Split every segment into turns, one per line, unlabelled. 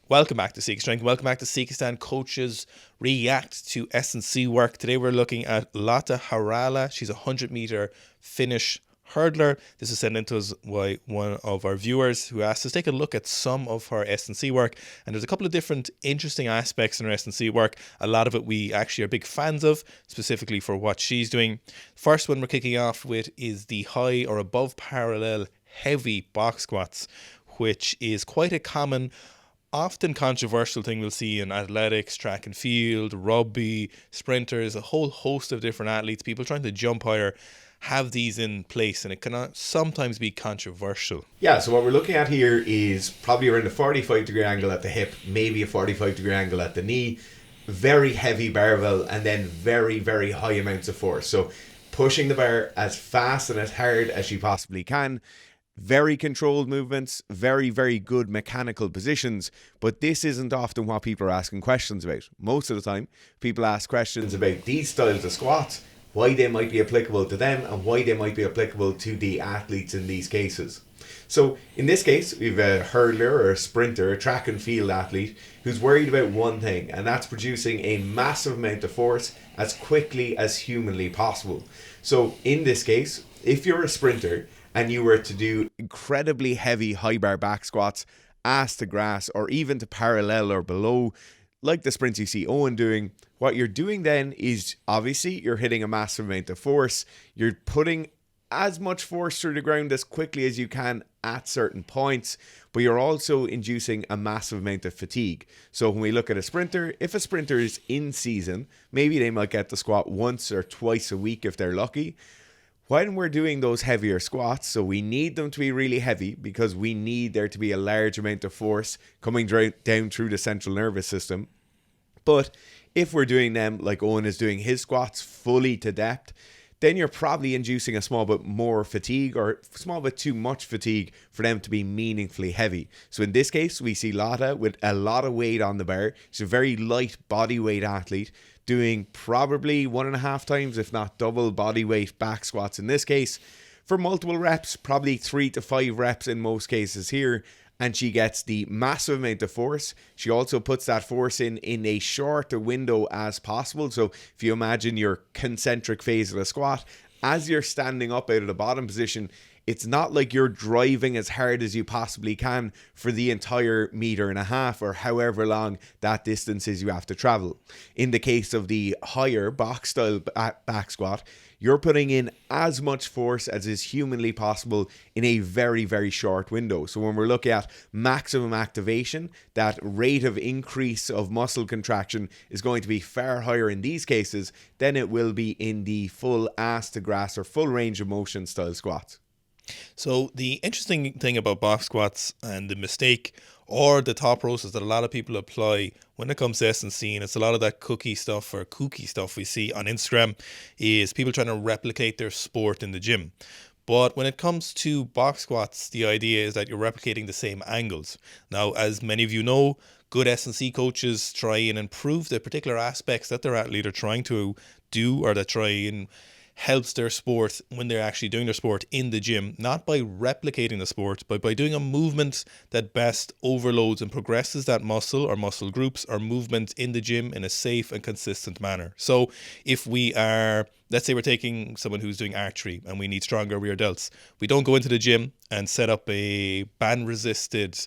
Welcome back to Seek Strength. Welcome back to Seek Stand Coaches React to S&C Work. Today we're looking at Lotta Harala. She's a 100-meter Finnish hurdler. This is sent in to us by one of our viewers who asked us to take a look at some of her S&C work. And there's a couple of different interesting aspects in her S&C work. A lot of it we actually are big fans of, specifically for what she's doing. First one we're kicking off with is the high or above parallel heavy box squats, which is quite a common, often controversial thing we'll see in athletics, track and field, rugby, sprinters, a whole host of different athletes, people trying to jump higher, have these in place, and it can sometimes be controversial.
Yeah, so what we're looking at here is probably around a 45-degree angle at the hip, maybe a 45-degree angle at the knee, very heavy barbell, and then very, very high amounts of force. So pushing the bar as fast and as hard as you possibly can. Very controlled movements, very, very good mechanical positions, but this isn't often what people are asking questions about. Most of the time, people ask questions about these styles of squats, why they might be applicable to them, and why they might be applicable to the athletes in these cases. So in this case, we have a hurdler or a sprinter, a track and field athlete, who's worried about one thing, and that's producing a massive amount of force as quickly as humanly possible. So in this case, if you're a sprinter, and you were to do incredibly heavy high bar back squats, ass to grass, or even to parallel or below, like the sprints you see Owen doing, what you're doing then is obviously you're hitting a massive amount of force. You're putting as much force through the ground as quickly as you can at certain points, but you're also inducing a massive amount of fatigue. So when we look at a sprinter, if a sprinter is in season, maybe they might get the squat once or twice a week if they're lucky. When we're doing those heavier squats, so we need them to be really heavy because we need there to be a large amount of force coming down through the central nervous system. But if we're doing them like Owen is doing his squats fully to depth, then you're probably inducing a small bit more fatigue or a small bit too much fatigue for them to be meaningfully heavy. So in this case, we see Lotta with a lot of weight on the bar. She's a very light body weight athlete, doing probably 1.5 times, if not double body weight back squats in this case, for multiple reps, probably 3 to 5 reps in most cases here. And she gets the massive amount of force. She also puts that force in a shorter window as possible. So if you imagine your concentric phase of a squat, as you're standing up out of the bottom position, it's not like you're driving as hard as you possibly can for the entire 1.5 meters or however long that distance is you have to travel. In the case of the higher box style back squat, you're putting in as much force as is humanly possible in a very, very short window. So when we're looking at maximum activation, that rate of increase of muscle contraction is going to be far higher in these cases than it will be in the full ass to grass or full range of motion style squats.
So the interesting thing about box squats and the mistake or the thought process that a lot of people apply when it comes to S&C, and it's a lot of that cookie stuff or kooky stuff we see on Instagram, is people trying to replicate their sport in the gym. But when it comes to box squats, the idea is that you're replicating the same angles. Now, as many of you know, good S&C coaches try and improve the particular aspects that their athlete are trying to do, or that try and helps their sport when they're actually doing their sport in the gym, not by replicating the sport, but by doing a movement that best overloads and progresses that muscle or muscle groups or movement in the gym in a safe and consistent manner. So if we are, let's say we're taking someone who's doing archery and we need stronger rear delts, we don't go into the gym and set up a band resisted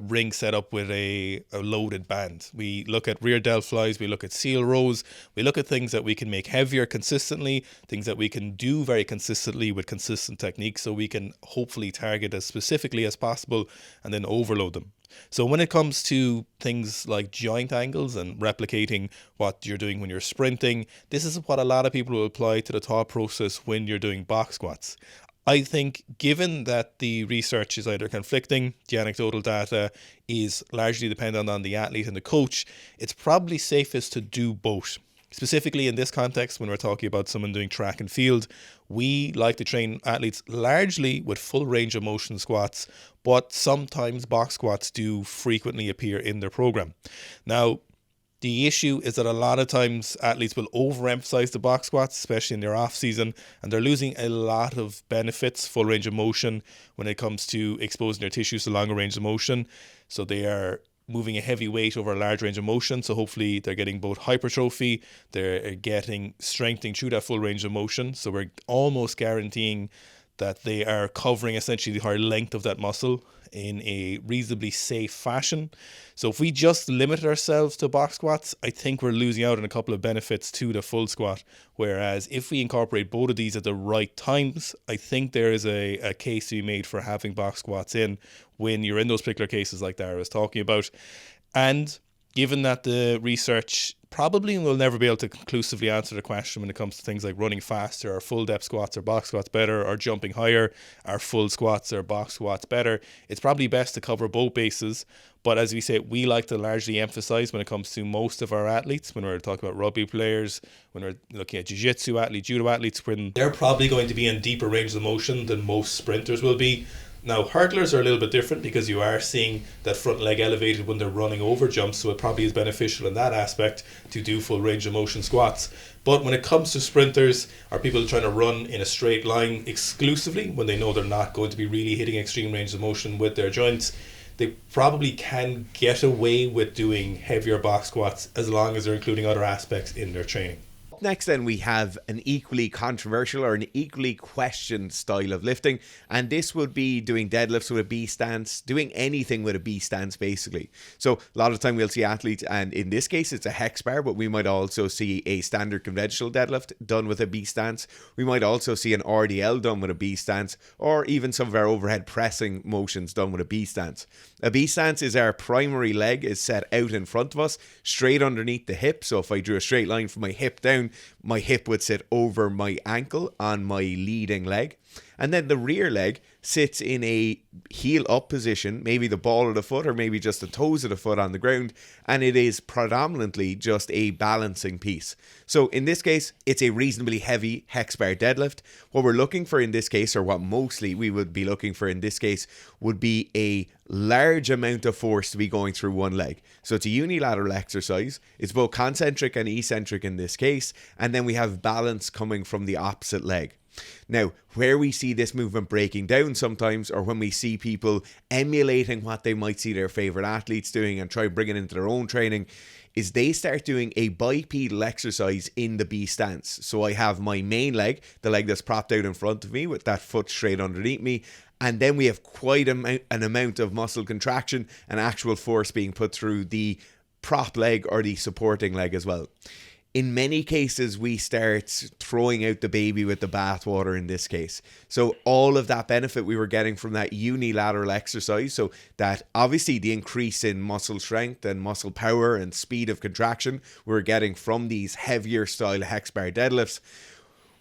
ring set up with a loaded band. We look at rear delt flies, we look at seal rows, we look at things that we can make heavier consistently, things that we can do very consistently with consistent techniques, so we can hopefully target as specifically as possible and then overload them. So when it comes to things like joint angles and replicating what you're doing when you're sprinting, this is what a lot of people will apply to the thought process when you're doing box squats. I think given that the research is either conflicting, the anecdotal data is largely dependent on the athlete and the coach, it's probably safest to do both. Specifically in this context, when we're talking about someone doing track and field, we like to train athletes largely with full range of motion squats, but sometimes box squats do frequently appear in their program. Now, the issue is that a lot of times athletes will overemphasize the box squats, especially in their off season, and they're losing a lot of benefits, full range of motion, when it comes to exposing their tissues to longer range of motion. So they are moving a heavy weight over a large range of motion. So hopefully they're getting both hypertrophy, they're getting strengthening through that full range of motion. So we're almost guaranteeing that they are covering essentially the entire length of that muscle in a reasonably safe fashion. So if we just limit ourselves to box squats, I think we're losing out on a couple of benefits to the full squat. Whereas if we incorporate both of these at the right times, I think there is a case to be made for having box squats in when you're in those particular cases like Dara was talking about. And given that the research probably will never be able to conclusively answer the question when it comes to things like running faster, or full depth squats or box squats better, or jumping higher, are full squats or box squats better, it's probably best to cover both bases. But as we say, we like to largely emphasize when it comes to most of our athletes, when we're talking about rugby players, when we're looking at jiu-jitsu athletes, judo athletes, when they're probably going to be in deeper range of motion than most sprinters will be. Now, hurdlers are a little bit different because you are seeing that front leg elevated when they're running over jumps, so it probably is beneficial in that aspect to do full range of motion squats. But when it comes to sprinters, or people trying to run in a straight line exclusively when they know they're not going to be really hitting extreme range of motion with their joints, they probably can get away with doing heavier box squats as long as they're including other aspects in their training.
Next then we have an equally controversial or an equally questioned style of lifting, and this would be doing deadlifts with a B stance, doing anything with a B stance basically. So a lot of the time we'll see athletes, and in this case it's a hex bar, but we might also see a standard conventional deadlift done with a B stance. We might also see an RDL done with a B stance, or even some of our overhead pressing motions done with a B stance. A B stance is our primary leg is set out in front of us, straight underneath the hip. So if I drew a straight line from my hip down, my hip would sit over my ankle on my leading leg. And then the rear leg sits in a heel up position, maybe the ball of the foot or maybe just the toes of the foot on the ground, and it is predominantly just a balancing piece. So in this case, it's a reasonably heavy hex bar deadlift. What we're looking for in this case, or what mostly we would be looking for in this case, would be a large amount of force to be going through one leg. So it's a unilateral exercise. It's both concentric and eccentric in this case, and then we have balance coming from the opposite leg. Now, where we see this movement breaking down sometimes, or when we see people emulating what they might see their favorite athletes doing and try bringing it into their own training, is they start doing a bipedal exercise in the B stance. So I have my main leg, the leg that's propped out in front of me with that foot straight underneath me, and then we have quite an amount of muscle contraction and actual force being put through the prop leg or the supporting leg as well. In many cases, we start throwing out the baby with the bathwater in this case. So all of that benefit we were getting from that unilateral exercise, so that obviously the increase in muscle strength and muscle power and speed of contraction we're getting from these heavier style hex bar deadlifts,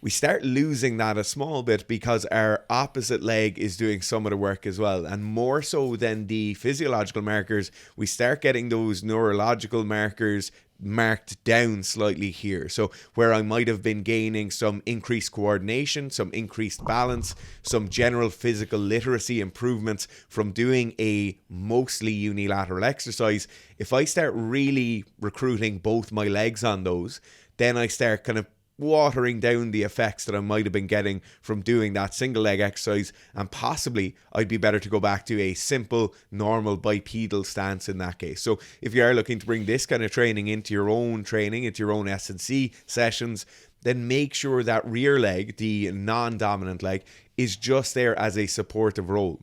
we start losing that a small bit because our opposite leg is doing some of the work as well. And more so than the physiological markers, we start getting those neurological markers marked down slightly here. So where I might have been gaining some increased coordination, some increased balance, some general physical literacy improvements from doing a mostly unilateral exercise, if I start really recruiting both my legs on those, then I start kind of watering down the effects that I might have been getting from doing that single leg exercise, and possibly I'd be better to go back to a simple normal bipedal stance in that case. So if you are looking to bring this kind of training into your own training, into your own S&C sessions, then make sure that rear leg, the non-dominant leg, is just there as a supportive role.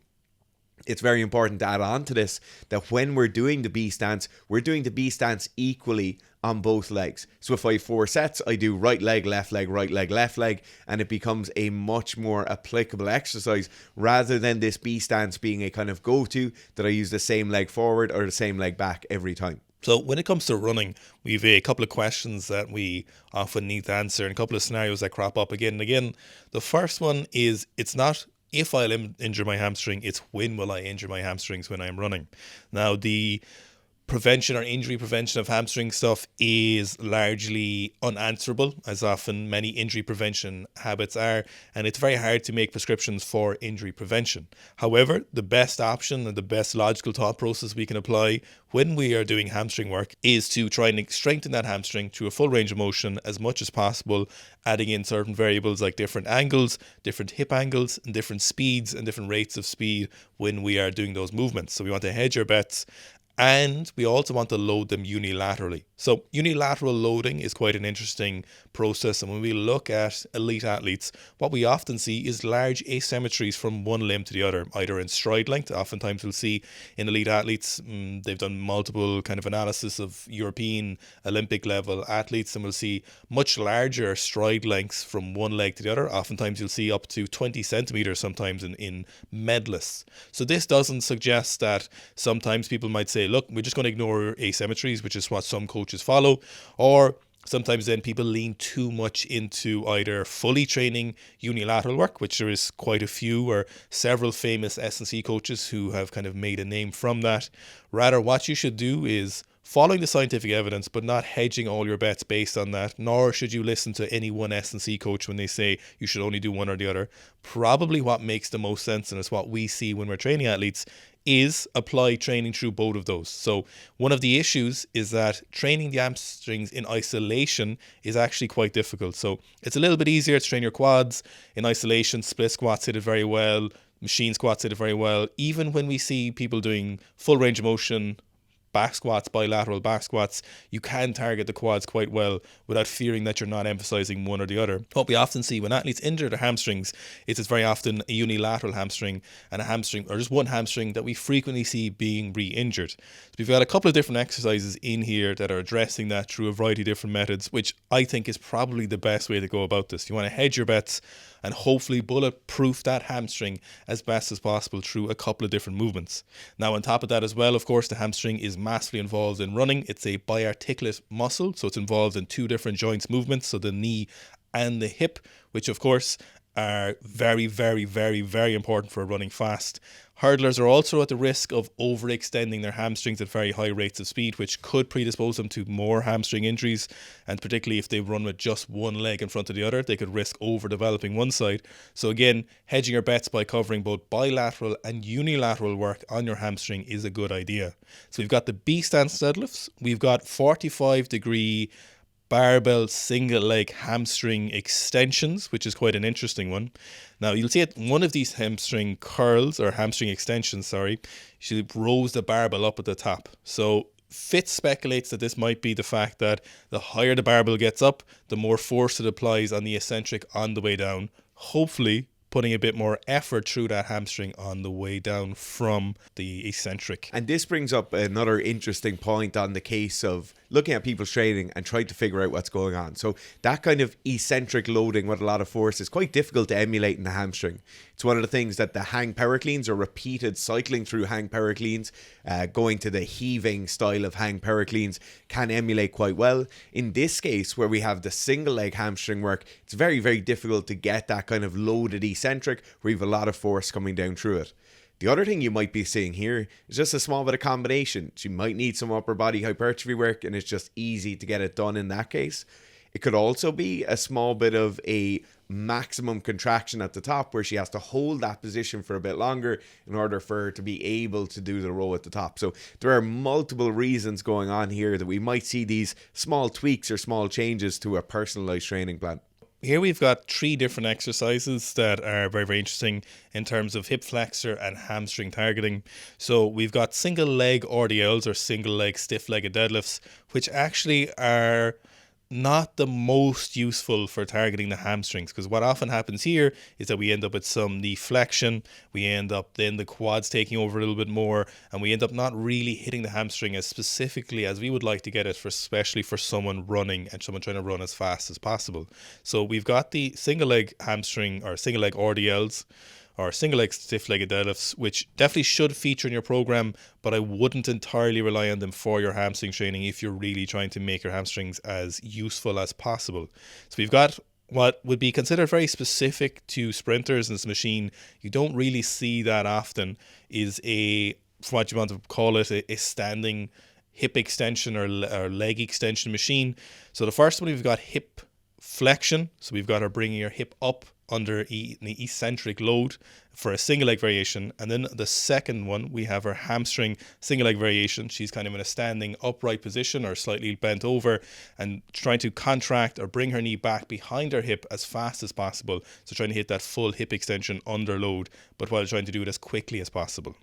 It's very important to add on to this that when we're doing the B stance, we're doing the B stance equally on both legs. So if I have 4 sets, I do right leg, left leg, right leg, left leg, and it becomes a much more applicable exercise rather than this B stance being a kind of go-to that I use the same leg forward or the same leg back every time.
So when it comes to running, we have a couple of questions that we often need to answer and a couple of scenarios that crop up again and again. The first one is, it's not if I'll injure my hamstring, it's when will I injure my hamstrings when I'm running. Now, the prevention or injury prevention of hamstring stuff is largely unanswerable, as often many injury prevention habits are, and it's very hard to make prescriptions for injury prevention. However, the best option and the best logical thought process we can apply when we are doing hamstring work is to try and strengthen that hamstring through a full range of motion as much as possible, adding in certain variables like different angles, different hip angles, and different speeds and different rates of speed when we are doing those movements. So we want to hedge our bets And we also want to load them unilaterally. So unilateral loading is quite an interesting process. And when we look at elite athletes, what we often see is large asymmetries from one limb to the other, either in stride length. Oftentimes we'll see in elite athletes, they've done multiple kind of analysis of European Olympic level athletes, and we'll see much larger stride lengths from one leg to the other. Oftentimes you'll see up to 20 centimeters sometimes in medalists. So this doesn't suggest that sometimes people might say, look, we're just going to ignore asymmetries, which is what some coaches follow, or sometimes then people lean too much into either fully training unilateral work, which there is quite a few or several famous S&C coaches who have kind of made a name from that. Rather, what you should do is following the scientific evidence, but not hedging all your bets based on that, nor should you listen to any one S&C coach when they say you should only do one or the other. Probably what makes the most sense, and it's what we see when we're training athletes, is apply training through both of those. So one of the issues is that training the hamstrings in isolation is actually quite difficult. So it's a little bit easier to train your quads in isolation. Split squats hit it very well. Machine squats hit it very well. Even when we see people doing full range of motion back squats, bilateral back squats, you can target the quads quite well without fearing that you're not emphasizing one or the other. What we often see when athletes injure their hamstrings is it's very often a unilateral hamstring and a hamstring, or just one hamstring, that we frequently see being re-injured. So we've got a couple of different exercises in here that are addressing that through a variety of different methods, which I think is probably the best way to go about this. You want to hedge your bets and hopefully bulletproof that hamstring as best as possible through a couple of different movements. Now, on top of that as well, of course, the hamstring is massively involved in running. It's a biarticulate muscle, so it's involved in two different joints movements, so the knee and the hip, which of course are very, very, very, very important for running fast. Hurdlers are also at the risk of overextending their hamstrings at very high rates of speed, which could predispose them to more hamstring injuries. And particularly if they run with just one leg in front of the other, they could risk overdeveloping one side. So again, hedging your bets by covering both bilateral and unilateral work on your hamstring is a good idea. So we've got the B stance deadlifts. We've got 45-degree barbell single leg hamstring extensions, which is quite an interesting one. Now you'll see at one of these hamstring curls, or hamstring extensions, she rolls the barbell up at the top. So Fitz speculates that this might be the fact that the higher the barbell gets up, the more force it applies on the eccentric on the way down, hopefully putting a bit more effort through that hamstring on the way down from the eccentric.
And this brings up another interesting point on the case of looking at people's training and trying to figure out what's going on. So that kind of eccentric loading with a lot of force is quite difficult to emulate in the hamstring. It's one of the things that the hang power cleans, or repeated cycling through hang power cleans, going to the heaving style of hang power cleans, can emulate quite well. In this case, where we have the single leg hamstring work, it's very, very difficult to get that kind of loaded eccentric where you have a lot of force coming down through it. The other thing you might be seeing here is just a small bit of combination. She might need some upper body hypertrophy work, and it's just easy to get it done in that case. It could also be a small bit of a maximum contraction at the top, where she has to hold that position for a bit longer in order for her to be able to do the row at the top. So there are multiple reasons going on here that we might see these small tweaks or small changes to a personalized training plan.
Here we've got 3 different exercises that are very, very interesting in terms of hip flexor and hamstring targeting. So we've got single leg RDLs, or single leg stiff-legged deadlifts, which actually are not the most useful for targeting the hamstrings, because what often happens here is that we end up with some knee flexion, we end up then the quads taking over a little bit more, and we end up not really hitting the hamstring as specifically as we would like to get it, for especially for someone running and someone trying to run as fast as possible. So we've got the single leg hamstring, or single leg RDLs, or single leg stiff-legged deadlifts, which definitely should feature in your program, but I wouldn't entirely rely on them for your hamstring training if you're really trying to make your hamstrings as useful as possible. So we've got what would be considered very specific to sprinters in this machine. You don't really see that often, is for what you want to call it, a standing hip extension or leg extension machine. So the first one, we've got hip flexion. So we've got her bringing her hip up under an eccentric load for a single leg variation. And then the second one, we have her hamstring single leg variation. She's kind of in a standing upright position or slightly bent over and trying to contract or bring her knee back behind her hip as fast as possible. So trying to hit that full hip extension under load, but while trying to do it as quickly as possible.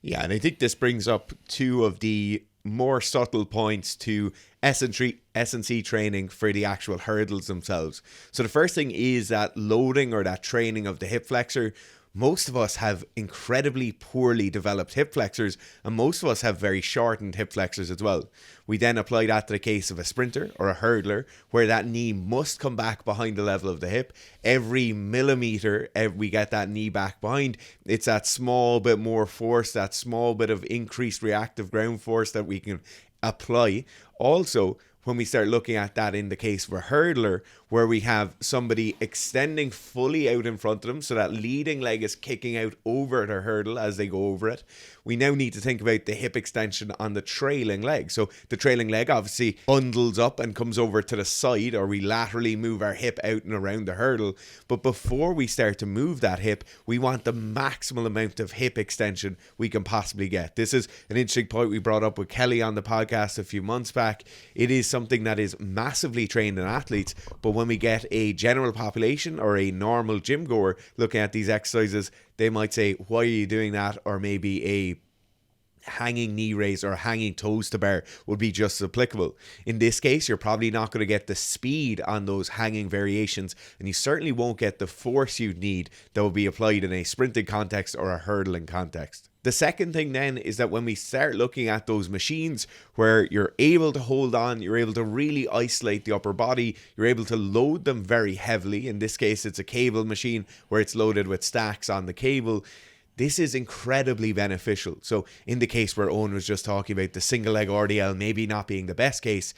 Yeah, and I think this brings up two of the more subtle points to S&C training for the actual hurdles themselves. So the first thing is that loading or that training of the hip flexor. Most of us have incredibly poorly developed hip flexors, and most of us have very shortened hip flexors as well. We then apply that to the case of a sprinter or a hurdler, where that knee must come back behind the level of the hip. Every millimeter we get that knee back behind, it's that small bit more force, that small bit of increased reactive ground force that we can apply. Also, when we start looking at that in the case of a hurdler, where we have somebody extending fully out in front of them, so that leading leg is kicking out over the hurdle as they go over it, we now need to think about the hip extension on the trailing leg. So the trailing leg obviously bundles up and comes over to the side, or we laterally move our hip out and around the hurdle. But before we start to move that hip, we want the maximal amount of hip extension we can possibly get. This is an interesting point we brought up with Kelly on the podcast a few months back. It is something that is massively trained in athletes, but when we get a general population or a normal gym goer looking at these exercises, they might say, why are you doing that? Or maybe a hanging knee raise or hanging toes to bar would be just as applicable. In this case, you're probably not going to get the speed on those hanging variations, and you certainly won't get the force you need that will be applied in a sprinting context or a hurdling context. The second thing then is that when we start looking at those machines where you're able to hold on, you're able to really isolate the upper body, you're able to load them very heavily. In this case, it's a cable machine where it's loaded with stacks on the cable. This is incredibly beneficial. So in the case where Owen was just talking about the single leg RDL maybe not being the best case,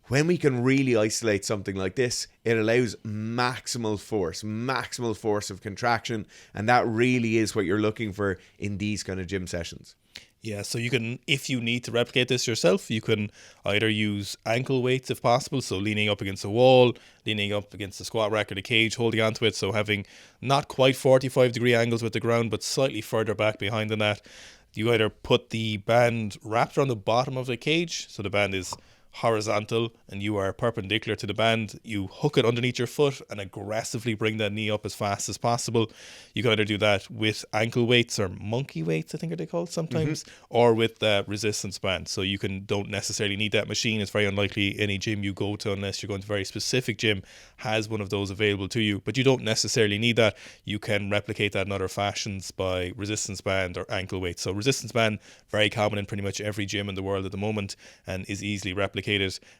when we can really isolate something like this, it allows maximal force of contraction, and that really is what you're looking for in these kind of gym sessions.
Yeah, so you can, if you need to replicate this yourself, you can either use ankle weights if possible, so leaning up against a wall, leaning up against the squat rack or the cage, holding onto it, so having not quite 45-degree angles with the ground, but slightly further back behind than that. You either put the band wrapped around the bottom of the cage, so the band is horizontal and you are perpendicular to the band. You hook it underneath your foot and aggressively bring that knee up as fast as possible. You can either do that with ankle weights or monkey weights, I think are they called sometimes, or with resistance band. So you don't necessarily need that machine. It's very unlikely any gym you go to, unless you're going to a very specific gym, has one of those available to you. But you don't necessarily need that. You can replicate that in other fashions by resistance band or ankle weights. So resistance band, very common in pretty much every gym in the world at the moment, and is easily replicated.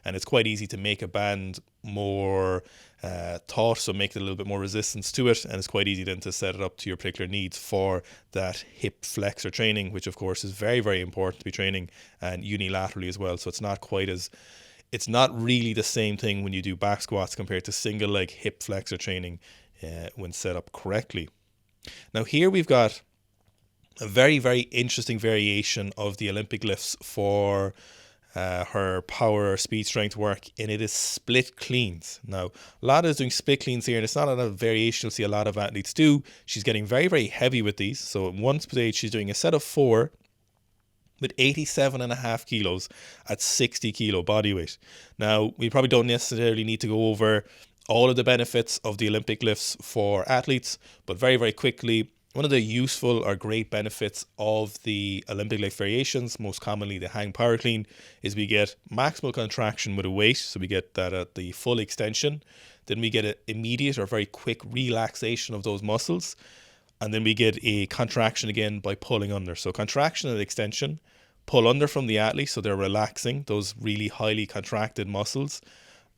And it's quite easy to make a band more taut, so make it a little bit more resistance to it, and it's quite easy then to set it up to your particular needs for that hip flexor training, which of course is very, very important to be training, and unilaterally as well. So it's not really the same thing when you do back squats compared to single leg hip flexor training when set up correctly. Now here we've got a very, very interesting variation of the Olympic lifts for her power or speed strength work, and it is split cleans. Now, Lotta is doing split cleans here, and it's not a variation you'll see a lot of athletes do. She's getting very, very heavy with these. So at one stage, she's doing a set of 4 with 87.5 kilos at 60 kilo body weight. Now, we probably don't necessarily need to go over all of the benefits of the Olympic lifts for athletes, but very, very quickly, one of the useful or great benefits of the Olympic lift variations, most commonly the hang power clean, is we get maximal contraction with a weight. So we get that at the full extension. Then we get an immediate or very quick relaxation of those muscles. And then we get a contraction again by pulling under. So contraction and extension, pull under from the athlete, so they're relaxing those really highly contracted muscles,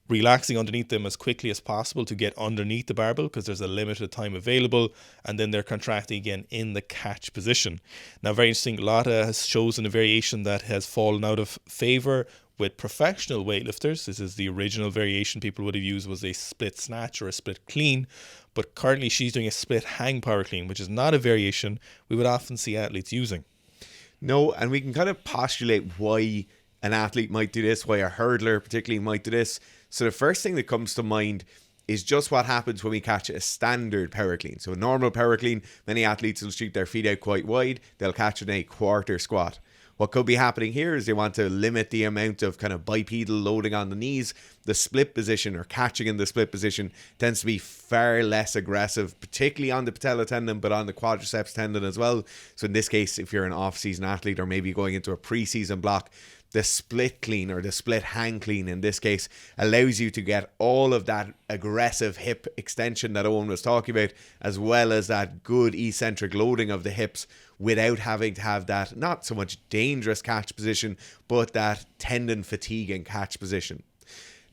relaxing underneath them as quickly as possible to get underneath the barbell because there's a limited time available, and then they're contracting again in the catch position. Now, very interesting, Lotta has chosen a variation that has fallen out of favor with professional weightlifters. This is the original variation people would have used, was a split snatch or a split clean, but currently she's doing a split hang power clean, which is not a variation we would often see athletes using.
No, and we can kind of postulate why an athlete might do this, why a hurdler particularly might do this. So the first thing that comes to mind is just what happens when we catch a standard power clean. So a normal power clean, many athletes will shoot their feet out quite wide. They'll catch in a quarter squat. What could be happening here is they want to limit the amount of kind of bipedal loading on the knees. the split position or catching in the split position tends to be far less aggressive, particularly on the patella tendon, but on the quadriceps tendon as well. So in this case, if you're an off-season athlete or maybe going into a pre-season block, the split clean or the split hang clean in this case allows you to get all of that aggressive hip extension that Owen was talking about, as well as that good eccentric loading of the hips without having to have that not so much dangerous catch position, but that tendon fatiguing catch position.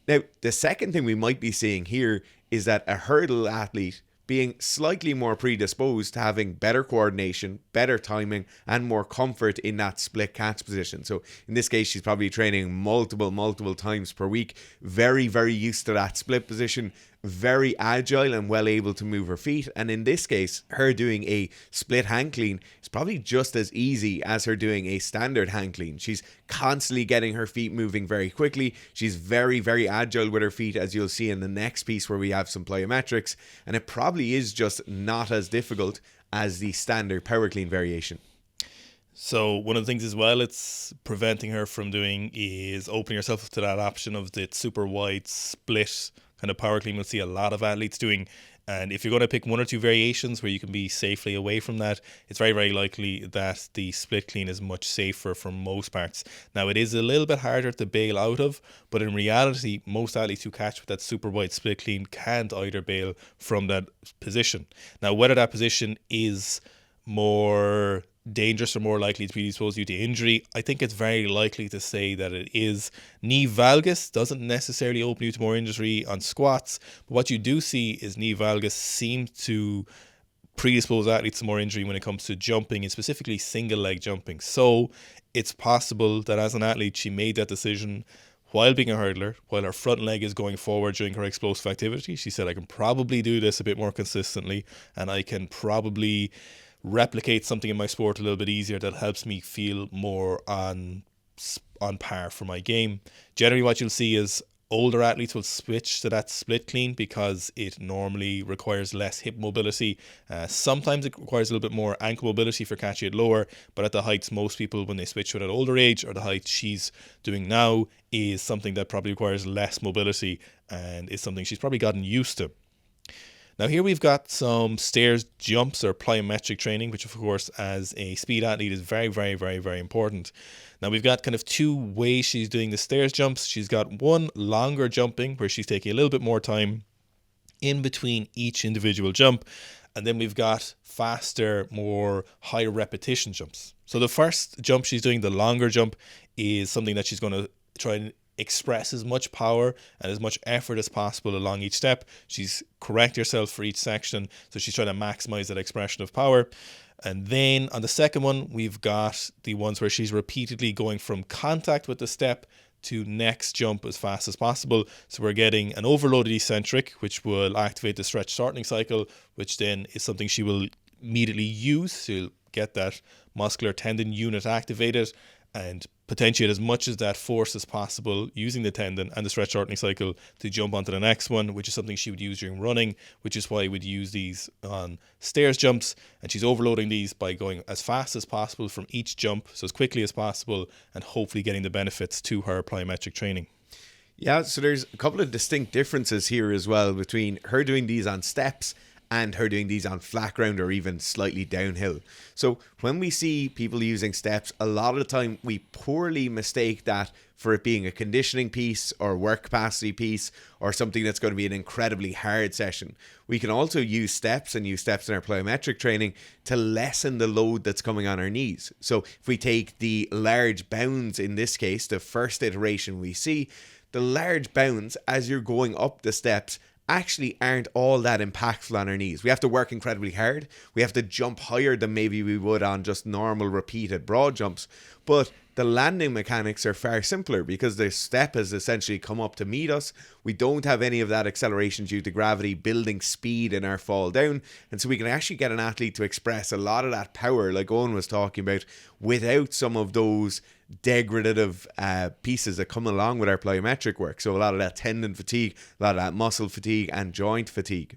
Now, the second thing we might be seeing here is that a hurdle athlete being slightly more predisposed to having better coordination, better timing, and more comfort in that split catch position. So in this case, she's probably training multiple times per week, very, very used to that split position, very agile and well able to move her feet. And in this case, her doing a split hang clean is probably just as easy as her doing a standard hang clean. She's constantly getting her feet moving very quickly. She's very, very agile with her feet, as you'll see in the next piece where we have some plyometrics. And it probably is just not as difficult as the standard power clean variation.
So one of the things as well it's preventing her from doing is opening herself up to that option of the super wide split kind of power clean we'll see a lot of athletes doing. And if you're going to pick one or two variations where you can be safely away from that, it's very, very likely that the split clean is much safer for most parts. Now, it is a little bit harder to bail out of, but in reality, most athletes who catch with that super wide split clean can't either bail from that position. Now, whether that position is more dangerous or more likely to predispose you to injury, I think it's very likely to say that it is. Knee valgus doesn't necessarily open you to more injury on squats, but what you do see is knee valgus seems to predispose athletes to more injury when it comes to jumping, and specifically single leg jumping. So it's possible that as an athlete she made that decision while being a hurdler, while her front leg is going forward during her explosive activity. She said, I can probably do this a bit more consistently, and I can probably replicate something in my sport a little bit easier that helps me feel more on par for my game. Generally what you'll see is older athletes will switch to that split clean because it normally requires less hip mobility. Sometimes it requires a little bit more ankle mobility for catching it lower, but at the heights most people when they switch to it at older age, or the height she's doing now, is something that probably requires less mobility and is something she's probably gotten used to. Now here we've got some stairs jumps or plyometric training, which of course as a speed athlete is very, very, very, very important. Now we've got kind of two ways she's doing the stairs jumps. She's got one longer jumping where she's taking a little bit more time in between each individual jump. And then we've got faster, more high repetition jumps. So the first jump she's doing, the longer jump, is something that she's going to try and express as much power and as much effort as possible along each step. She's correct herself for each section, so she's trying to maximize that expression of power. And then on the second one, we've got the ones where she's repeatedly going from contact with the step to next jump as fast as possible. So we're getting an overloaded eccentric, which will activate the stretch shortening cycle, which then is something she will immediately use to get that muscular tendon unit activated and potentiate as much as that force as possible using the tendon and the stretch shortening cycle to jump onto the next one, which is something she would use during running, which is why I would use these on stairs jumps. And she's overloading these by going as fast as possible from each jump, so as quickly as possible, and hopefully getting the benefits to her plyometric training.
Yeah, so there's a couple of distinct differences here as well between her doing these on steps and her doing these on flat ground or even slightly downhill. So when we see people using steps, a lot of the time we poorly mistake that for it being a conditioning piece or work capacity piece or something that's going to be an incredibly hard session. We can also use steps and use steps in our plyometric training to lessen the load that's coming on our knees. So if we take the large bounds in this case, the first iteration we see, the large bounds as you're going up the steps actually aren't all that impactful on our knees. We have to work incredibly hard. We have to jump higher than maybe we would on just normal repeated broad jumps. But the landing mechanics are far simpler because the step has essentially come up to meet us. We don't have any of that acceleration due to gravity building speed in our fall down. And so we can actually get an athlete to express a lot of that power, like Owen was talking about, without some of those degradative pieces that come along with our plyometric work. So a lot of that tendon fatigue, a lot of that muscle fatigue and joint fatigue.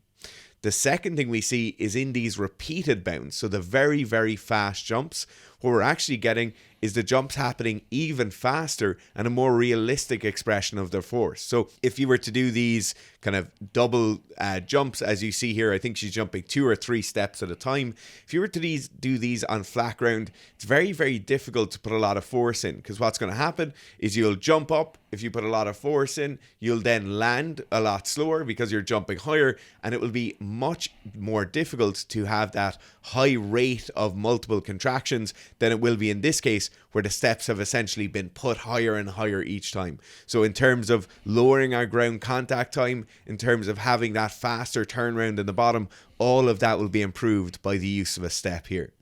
The second thing we see is in these repeated bounds, so the very, very fast jumps, what we're actually getting is the jumps happening even faster and a more realistic expression of their force. So if you were to do these kind of double jumps, as you see here, I think she's jumping 2 or 3 steps at a time. If you were to do these on flat ground, it's very, very difficult to put a lot of force in, because what's going to happen is you'll jump up. If you put a lot of force in, you'll then land a lot slower because you're jumping higher, and it will be much more difficult to have that high rate of multiple contractions than it will be in this case, where the steps have essentially been put higher and higher each time. So in terms of lowering our ground contact time, in terms of having that faster turnaround in the bottom, all of that will be improved by the use of a step here.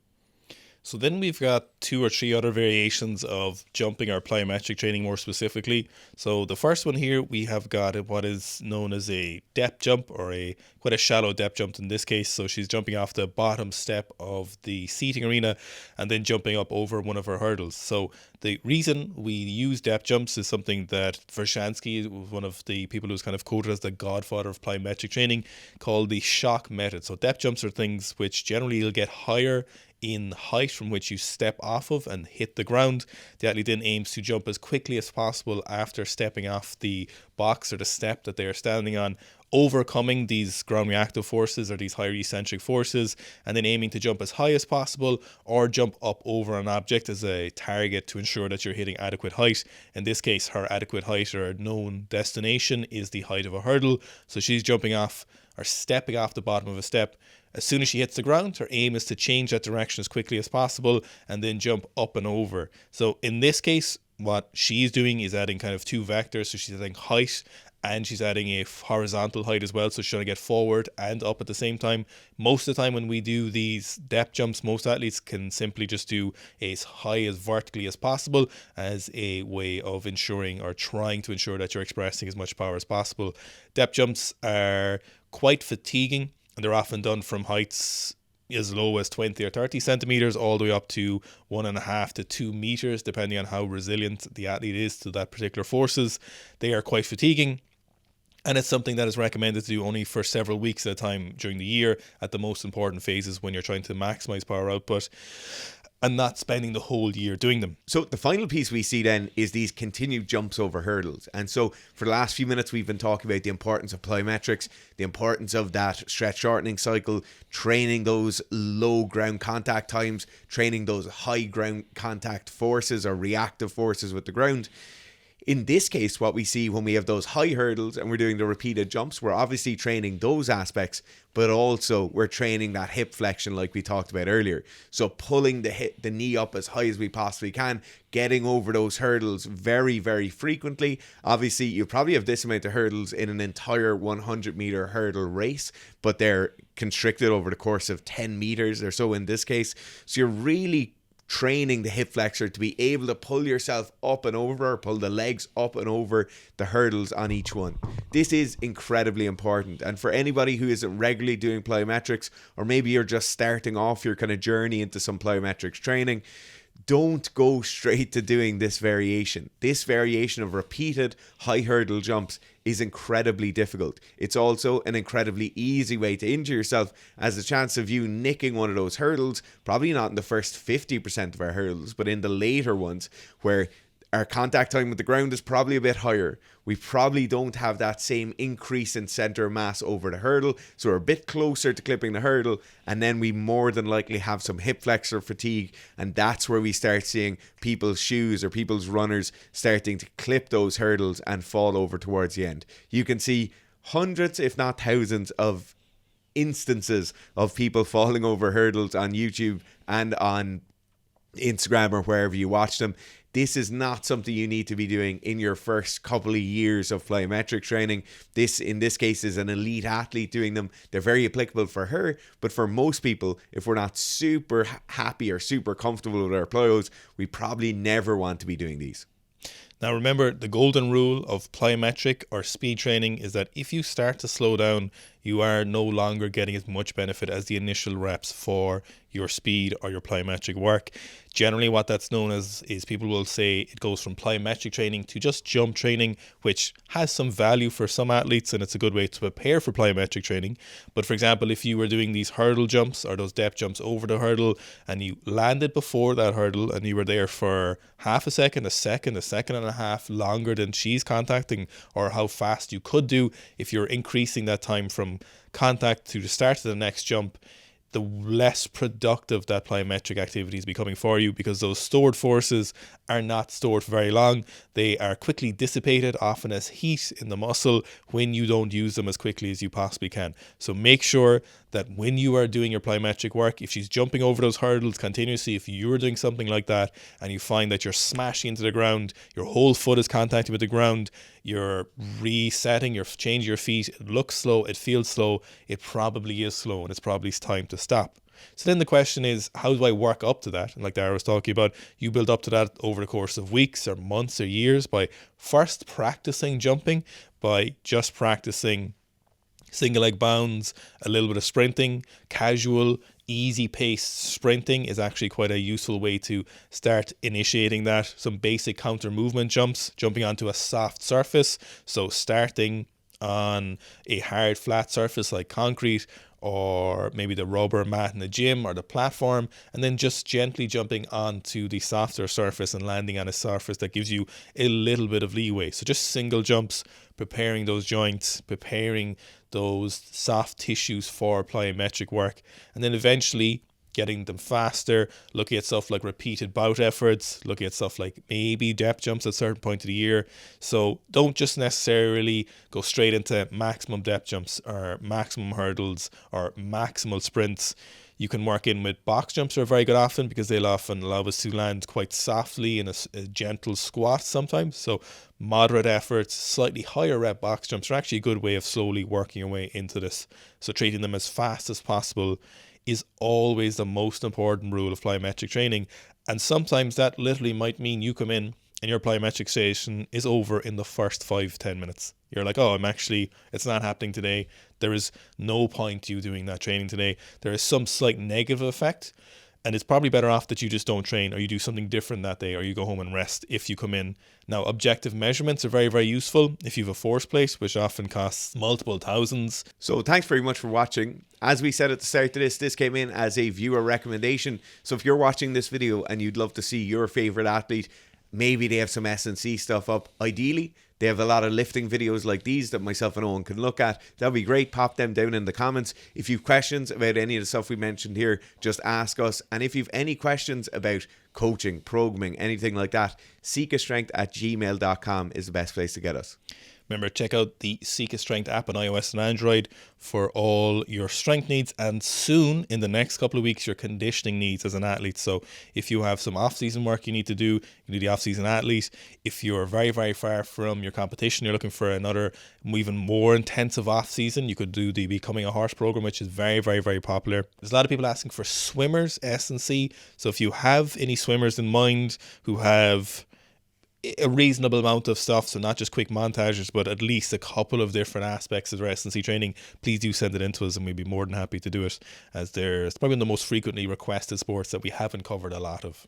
So then we've got 2 or 3 other variations of jumping or plyometric training more specifically. So the first one here, we have got what is known as a depth jump, or quite a shallow depth jump in this case. So she's jumping off the bottom step of the seating arena and then jumping up over one of her hurdles. So the reason we use depth jumps is something that Vershansky was one of the people who's kind of quoted as the godfather of plyometric training, called the shock method. So depth jumps are things which generally you'll get higher in height from which you step off of and hit the ground. The athlete then aims to jump as quickly as possible after stepping off the box or the step that they are standing on, overcoming these ground reactive forces or these higher eccentric forces, and then aiming to jump as high as possible or jump up over an object as a target to ensure that you're hitting adequate height. In this case, her adequate height or known destination is the height of a hurdle. So she's jumping off or stepping off the bottom of a step. As soon as she hits the ground, her aim is to change that direction as quickly as possible and then jump up and over. So in this case, what she's doing is adding kind of 2 vectors. So she's adding height and she's adding a horizontal height as well. So she's trying to get forward and up at the same time. Most of the time when we do these depth jumps, most athletes can simply just do as high as vertically as possible as a way of ensuring or trying to ensure that you're expressing as much power as possible. Depth jumps are quite fatiguing, and they're often done from heights as low as 20 or 30 centimeters all the way up to 1.5 to 2 meters, depending on how resilient the athlete is to that particular forces. They are quite fatiguing, and it's something that is recommended to do only for several weeks at a time during the year at the most important phases when you're trying to maximize power output, and not spending the whole year doing them.
So the final piece we see then is these continued jumps over hurdles. And so for the last few minutes, we've been talking about the importance of plyometrics, the importance of that stretch shortening cycle, training those low ground contact times, training those high ground contact forces or reactive forces with the ground. In this case, what we see when we have those high hurdles and we're doing the repeated jumps, we're obviously training those aspects, but also we're training that hip flexion like we talked about earlier. So pulling the knee up as high as we possibly can, getting over those hurdles very, very frequently. Obviously, you probably have this amount of hurdles in an entire 100-meter hurdle race, but they're constricted over the course of 10 meters or so in this case. So you're really training the hip flexor to be able to pull yourself up and over, or pull the legs up and over the hurdles on each one. This is incredibly important. And for anybody who isn't regularly doing plyometrics, or maybe you're just starting off your kind of journey into some plyometrics training, don't go straight to doing this variation. This variation of repeated high hurdle jumps is incredibly difficult. It's also an incredibly easy way to injure yourself, as the chance of you nicking one of those hurdles, probably not in the first 50% of our hurdles, but in the later ones where our contact time with the ground is probably a bit higher. We probably don't have that same increase in center of mass over the hurdle, so we're a bit closer to clipping the hurdle, and then we more than likely have some hip flexor fatigue, and that's where we start seeing people's shoes or people's runners starting to clip those hurdles and fall over towards the end. You can see hundreds, if not thousands, of instances of people falling over hurdles on YouTube and on Instagram or wherever you watch them. This is not something you need to be doing in your first couple of years of plyometric training. This, in this case, is an elite athlete doing them. They're very applicable for her, but for most people, if we're not super happy or super comfortable with our plyos, we probably never want to be doing these.
Now remember, the golden rule of plyometric or speed training is that if you start to slow down, you are no longer getting as much benefit as the initial reps for your speed or your plyometric work. Generally what that's known as is people will say it goes from plyometric training to just jump training, which has some value for some athletes and it's a good way to prepare for plyometric training. But for example, if you were doing these hurdle jumps or those depth jumps over the hurdle and you landed before that hurdle and you were there for half a second, a second and a half longer than she's contacting or how fast you could do, if you're increasing that time from contact to the start of the next jump, the less productive that plyometric activity is becoming for you, because those stored forces are not stored for very long. They are quickly dissipated, often as heat in the muscle, when you don't use them as quickly as you possibly can. So make sure that when you are doing your plyometric work, if she's jumping over those hurdles continuously, if you're doing something like that and you find that you're smashing into the ground, your whole foot is contacting with the ground, you're resetting, you're changing your feet, it looks slow, it feels slow, it probably is slow and it's probably time to stop. So then the question is, how do I work up to that? And like Dara was talking about, you build up to that over the course of weeks or months or years by first practicing jumping, by just practicing single leg bounds, a little bit of sprinting, casual, easy paced sprinting is actually quite a useful way to start initiating that. Some basic counter movement jumps, jumping onto a soft surface. So starting on a hard flat surface like concrete or maybe the rubber mat in the gym or the platform, and then just gently jumping onto the softer surface and landing on a surface that gives you a little bit of leeway. So just single jumps, preparing those joints, preparing those soft tissues for plyometric work, and then eventually getting them faster, looking at stuff like repeated bout efforts, looking at stuff like maybe depth jumps at a certain point of the year. So don't just necessarily go straight into maximum depth jumps or maximum hurdles or maximal sprints. You can work in with box jumps are very good often because they'll often allow us to land quite softly in a gentle squat sometimes. So moderate efforts, slightly higher rep box jumps are actually a good way of slowly working your way into this. So treating them as fast as possible is always the most important rule of plyometric training. And sometimes that literally might mean you come in and your plyometric session is over in the first 5-10 minutes. You're like, oh, it's not happening today. There is no point you doing that training today. There is some slight negative effect. And it's probably better off that you just don't train or you do something different that day or you go home and rest if you come in. Now, objective measurements are very, very useful if you have a force plate, which often costs multiple thousands.
So thanks very much for watching. As we said at the start of this came in as a viewer recommendation. So if you're watching this video and you'd love to see your favorite athlete, maybe they have some S&C stuff up. Ideally, they have a lot of lifting videos like these that myself and Owen can look at. That'd be great. Pop them down in the comments. If you've questions about any of the stuff we mentioned here, just ask us. And if you've any questions about coaching, programming, anything like that, seekastrength@gmail.com is the best place to get us.
Remember, check out the Seek a Strength app on iOS and Android for all your strength needs, and soon, in the next couple of weeks, your conditioning needs as an athlete. So if you have some off-season work you need to do, you need the off-season athlete. If you're very, very far from your competition, you're looking for another even more intensive off-season, you could do the Becoming a Horse program, which is very, very, very popular. There's a lot of people asking for swimmers, S&C. So if you have any swimmers in mind who have a reasonable amount of stuff, so not just quick montages, but at least a couple of different aspects of their S&C training, please do send it in to us and we'd be more than happy to do it, as it's probably one of the most frequently requested sports that we haven't covered a lot of.